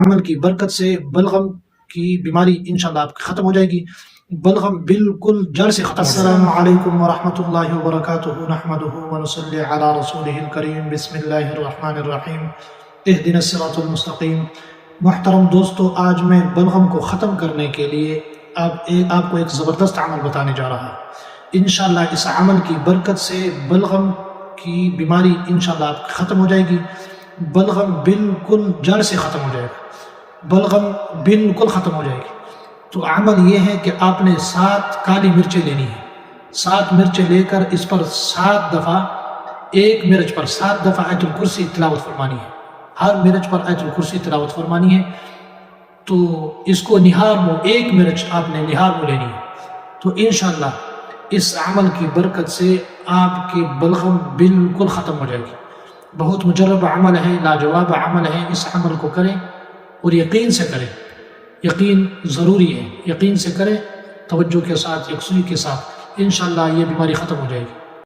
عمل کی برکت سے بلغم کی بیماری انشاءاللہ آپ کی ختم ہو جائے گی، بلغم بالکل جڑ سے ختم۔ السلام علیکم ورحمۃ اللہ وبرکاتہ، نحمدہ ونصلی علی رسولہ الکریم، بسم اللہ الرحمن الرحیم، اہدنا الصراط المستقیم۔ محترم دوستو، آج میں بلغم کو ختم کرنے کے لیے آپ کو ایک زبردست عمل بتانے جا رہا ہوں۔ انشاءاللہ اس عمل کی برکت سے بلغم کی بیماری انشاءاللہ آپ کی ختم ہو جائے گی، بلغم بالکل جڑ سے ختم ہو جائے گا، بلغم بالکل ختم ہو جائے گی۔ تو عمل یہ ہے کہ آپ نے 7 کالی مرچیں لینی ہیں، 7 مرچیں لے کر اس پر 7 دفعہ، ایک مرچ پر 7 دفعہ آیت الکرسی تلاوت فرمانی ہے، ہر مرچ پر آیت الکرسی تلاوت فرمانی ہے۔ تو اس کو نہار منہ، ایک مرچ آپ نے نہار منہ لینی ہے۔ تو انشاءاللہ اس عمل کی برکت سے آپ کی بلغم بالکل ختم ہو جائے گی۔ بہت مجرب عمل ہے، لاجواب عمل ہے، اس عمل کو کریں اور یقین سے کریں، یقین ضروری ہے، یقین سے کریں، توجہ کے ساتھ، یکسوئی کے ساتھ، انشاءاللہ یہ بیماری ختم ہو جائے گی۔